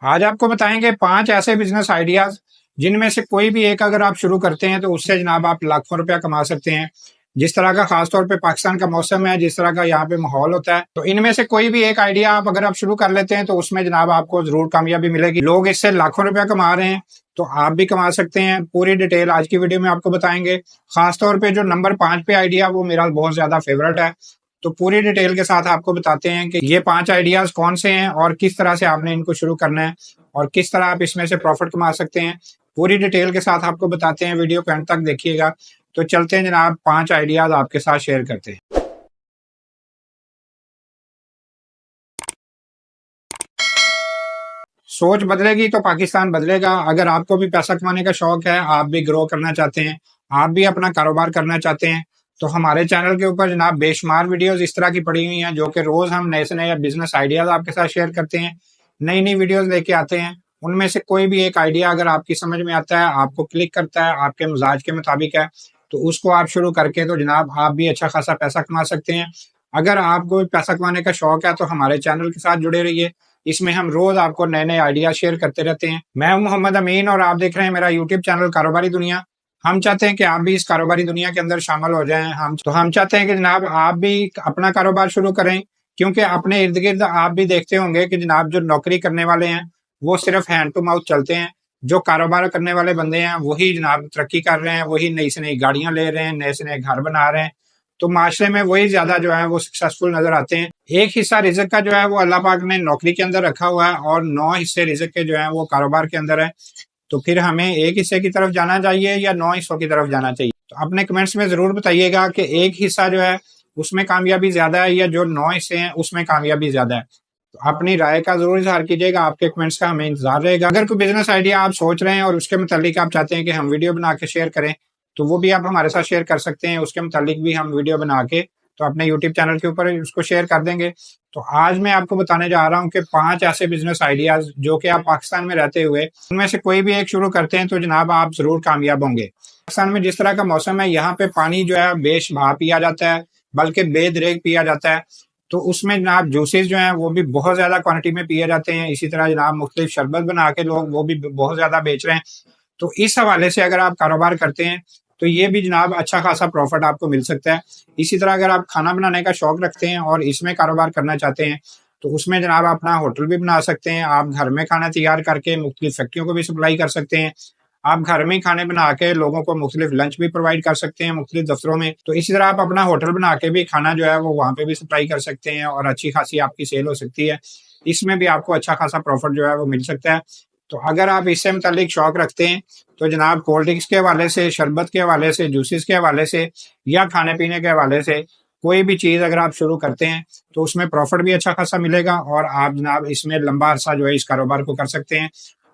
آج آپ کو بتائیں گے 5 ایسے بزنس آئیڈیاز جن میں سے کوئی بھی ایک اگر آپ شروع کرتے ہیں تو اس سے جناب آپ لاکھوں روپیہ کما سکتے ہیں۔ جس طرح کا خاص طور پہ پاکستان کا موسم ہے، جس طرح کا یہاں پہ ماحول ہوتا ہے، تو ان میں سے کوئی بھی ایک آئیڈیا اگر آپ شروع کر لیتے ہیں تو اس میں جناب آپ کو ضرور کامیابی ملے گی۔ لوگ اس سے لاکھوں روپیہ کما رہے ہیں تو آپ بھی کما سکتے ہیں۔ پوری ڈیٹیل آج کی ویڈیو میں آپ کو بتائیں گے۔ خاص طور پہ جو نمبر 5 پہ آئیڈیا وہ میرا بہت زیادہ فیورٹ ہے، تو پوری ڈیٹیل کے ساتھ آپ کو بتاتے ہیں کہ یہ 5 آئیڈیاز کون سے ہیں اور کس طرح سے آپ نے ان کو شروع کرنا ہے اور کس طرح آپ اس میں سے پروفٹ کما سکتے ہیں۔ پوری ڈیٹیل کے ساتھ آپ کو بتاتے ہیں، ویڈیو کو اینڈ تک دیکھیے گا۔ تو چلتے ہیں جناب 5 آئیڈیاز آپ کے ساتھ شیئر کرتے ہیں۔ سوچ بدلے گی تو پاکستان بدلے گا۔ اگر آپ کو بھی پیسہ کمانے کا شوق ہے، آپ بھی گرو کرنا چاہتے ہیں، آپ بھی اپنا کاروبار کرنا چاہتے ہیں، تو ہمارے چینل کے اوپر جناب بے شمار ویڈیوز اس طرح کی پڑی ہوئی ہیں جو کہ روز ہم نئے سے نئے بزنس آئیڈیاز آپ کے ساتھ شیئر کرتے ہیں، نئی نئی ویڈیوز لے کے آتے ہیں۔ ان میں سے کوئی بھی ایک آئیڈیا اگر آپ کی سمجھ میں آتا ہے، آپ کو کلک کرتا ہے، آپ کے مزاج کے مطابق ہے، تو اس کو آپ شروع کر کے تو جناب آپ بھی اچھا خاصا پیسہ کما سکتے ہیں۔ اگر آپ کو پیسہ کمانے کا شوق ہے تو ہمارے چینل کے ساتھ جڑے رہیے۔ اس میں ہم روز آپ کو نئے نئے آئیڈیا شیئر کرتے رہتے ہیں۔ میں ہوں محمد امین اور آپ دیکھ رہے ہیں میرا یوٹیوب چینل کاروباری دنیا۔ ہم چاہتے ہیں کہ آپ بھی اس کاروباری دنیا کے اندر شامل ہو جائیں۔ ہم چاہتے ہیں کہ جناب آپ بھی اپنا کاروبار شروع کریں، کیونکہ اپنے ارد گرد آپ بھی دیکھتے ہوں گے کہ جناب جو نوکری کرنے والے ہیں وہ صرف ہینڈ ٹو ماؤتھ چلتے ہیں۔ جو کاروبار کرنے والے بندے ہیں وہی جناب ترقی کر رہے ہیں، وہی نئی سے نئی گاڑیاں لے رہے ہیں، نئے سے نئے گھر بنا رہے ہیں، تو معاشرے میں وہی زیادہ جو ہے وہ سکسیسفل نظر آتے ہیں۔ ایک حصہ رزق کا جو ہے وہ اللہ پاک نے نوکری کے اندر رکھا ہوا ہے اور 9 حصے رزق کے جو ہیں وہ کاروبار کے اندر ہے، تو پھر ہمیں ایک حصے کی طرف جانا چاہیے یا 9 حصوں کی طرف جانا چاہیے؟ تو اپنے کمنٹس میں ضرور بتائیے گا کہ ایک حصہ جو ہے اس میں کامیابی زیادہ ہے یا جو 9 حصے ہیں اس میں کامیابی زیادہ ہے؟ تو اپنی رائے کا ضرور اظہار کیجیے گا، آپ کے کمنٹس کا ہمیں انتظار رہے گا۔ اگر کوئی بزنس آئیڈیا آپ سوچ رہے ہیں اور اس کے متعلق آپ چاہتے ہیں کہ ہم ویڈیو بنا کے شیئر کریں تو وہ بھی آپ ہمارے ساتھ شیئر کر سکتے ہیں، اس کے متعلق بھی ہم ویڈیو بنا کے تو اپنے یوٹیوب چینل کے اوپر اس کو شیئر کر دیں گے۔ تو آج میں آپ کو بتانے جا رہا ہوں کہ 5 ایسے بزنس آئیڈیاز جو کہ آپ پاکستان میں رہتے ہوئے ان میں سے کوئی بھی ایک شروع کرتے ہیں تو جناب آپ ضرور کامیاب ہوں گے۔ پاکستان میں جس طرح کا موسم ہے، یہاں پہ پانی جو ہے بے شبہ پیا جاتا ہے، بلکہ بے دریغ پیا جاتا ہے، تو اس میں جناب جوسز جو ہیں وہ بھی بہت زیادہ کوانٹٹی میں پیے جاتے ہیں۔ اسی طرح جناب مختلف شربت بنا کے لوگ وہ بھی بہت زیادہ بیچ رہے ہیں۔ تو اس حوالے سے اگر آپ کاروبار کرتے ہیں تو یہ بھی جناب اچھا خاصا پروفٹ آپ کو مل سکتا ہے۔ اسی طرح اگر آپ کھانا بنانے کا شوق رکھتے ہیں اور اس میں کاروبار کرنا چاہتے ہیں تو اس میں جناب اپنا ہوٹل بھی بنا سکتے ہیں۔ آپ گھر میں کھانا تیار کر کے مختلف فیکٹریوں کو بھی سپلائی کر سکتے ہیں۔ آپ گھر میں کھانے بنا کے لوگوں کو مختلف لنچ بھی پرووائڈ کر سکتے ہیں مختلف دفتروں میں۔ تو اسی طرح آپ اپنا ہوٹل بنا کے بھی کھانا جو ہے وہ وہاں پہ بھی سپلائی کر سکتے ہیں اور اچھی خاصی آپ کی سیل ہو سکتی ہے۔ اس میں بھی آپ کو اچھا خاصا پروفٹ جو ہے وہ مل سکتا ہے۔ تو اگر آپ اس سے متعلق شوق رکھتے ہیں تو جناب کولڈ ڈرنکس کے حوالے سے، شربت کے حوالے سے، جوسز کے حوالے سے یا کھانے پینے کے حوالے سے کوئی بھی چیز اگر آپ شروع کرتے ہیں تو اس میں پروفٹ بھی اچھا خاصا ملے گا اور آپ جناب اس میں لمبا عرصہ جو ہے اس کاروبار کو کر سکتے ہیں،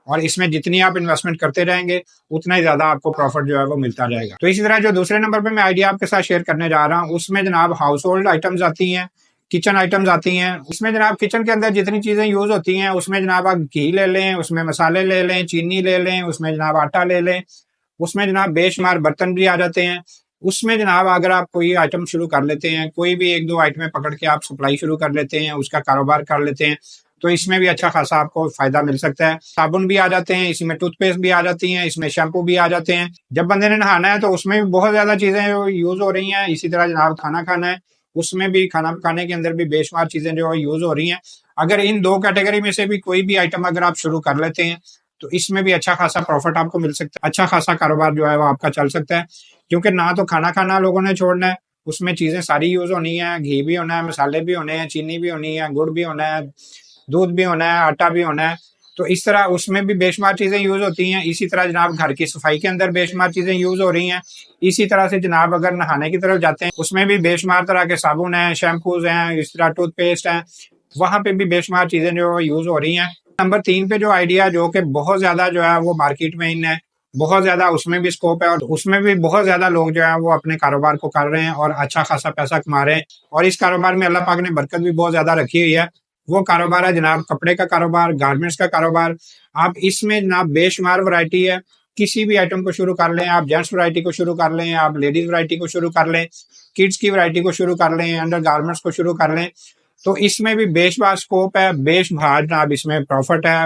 اور اس میں جتنی آپ انویسٹمنٹ کرتے رہیں گے اتنا ہی زیادہ آپ کو پروفٹ جو ہے وہ ملتا جائے گا۔ تو اسی طرح جو دوسرے نمبر پہ میں آئیڈیا آپ کے ساتھ شیئر کرنے جا رہا ہوں اس میں جناب ہاؤس ہولڈ آئٹمز آتی ہیں، کچن آئٹمز آتی ہیں۔ اس میں جناب کچن کے اندر جتنی چیزیں یوز ہوتی ہیں اس میں جناب آپ گھی لے لیں، اس میں مسالے لے لیں، چینی لے لیں، اس میں جناب آٹا لے لیں، اس میں جناب بے شمار برتن بھی آ جاتے ہیں۔ اس میں جناب اگر آپ کوئی آئٹم شروع کر لیتے ہیں، کوئی بھی 1-2 آئٹمیں پکڑ کے آپ سپلائی شروع کر لیتے ہیں، اس کا کاروبار کر لیتے ہیں، تو اس میں بھی اچھا خاصا آپ کو فائدہ مل سکتا ہے۔ صابن بھی آ جاتے ہیں، اس میں ٹوتھ پیسٹ بھی آ جاتی ہیں، اس میں شیمپو بھی آ جاتے ہیں۔ جب بندے نے نہانا ہے تو اس میں بھی بہت زیادہ چیزیں یوز ہو رہی ہیں۔ اسی طرح جناب کھانا کھانا ہے، اس میں بھی کھانا پکانے کے اندر بھی بے شمار چیزیں جو یوز ہو رہی ہیں۔ اگر ان 2 کیٹیگری میں سے بھی کوئی بھی آئٹم اگر آپ شروع کر لیتے ہیں تو اس میں بھی اچھا خاصا پروفٹ آپ کو مل سکتا ہے، اچھا خاصا کاروبار جو ہے وہ آپ کا چل سکتا ہے، کیونکہ نہ تو کھانا کھانا لوگوں نے چھوڑنا ہے، اس میں چیزیں ساری یوز ہونی ہیں، گھی بھی ہونا ہے، مسالے بھی ہونے ہیں، چینی بھی ہونی ہے، گڑ بھی ہونا ہے، دودھ بھی ہونا ہے، آٹا بھی ہونا ہے، تو اس طرح اس میں بھی بے شمار چیزیں یوز ہوتی ہیں۔ اسی طرح جناب گھر کی صفائی کے اندر بے شمار چیزیں یوز ہو رہی ہیں۔ اسی طرح سے جناب اگر نہانے کی طرف جاتے ہیں اس میں بھی بے شمار طرح کے صابن ہیں، شیمپوز ہیں، اس طرح ٹوتھ پیسٹ ہیں، وہاں پہ بھی بے شمار چیزیں جو یوز ہو رہی ہیں۔ نمبر 3 پہ جو آئیڈیا جو کہ بہت زیادہ جو ہے وہ مارکیٹ میں ان ہے، بہت زیادہ اس میں بھی اسکوپ ہے اور اس میں بھی بہت زیادہ لوگ جو ہے وہ اپنے کاروبار کو کر رہے ہیں اور اچھا خاصا پیسہ کما رہے ہیں، اور اس کاروبار میں اللہ پاک نے برکت بھی بہت زیادہ رکھی ہوئی ہے۔ وہ کاروبار ہے جناب کپڑے کا کاروبار، گارمنٹس کا کاروبار۔ آپ اس میں جناب بے شمار ورائٹی ہے، کسی بھی آئٹم کو شروع کر لیں، آپ جینٹس ورائٹی کو شروع کر لیں، آپ لیڈیز ورائٹی کو شروع کر لیں، کڈس کی ورائٹی کو شروع کر لیں، انڈر گارمنٹس کو شروع کر لیں، تو اس میں بھی بے شمار اسکوپ ہے، بے شمار جناب اس میں پروفٹ ہے۔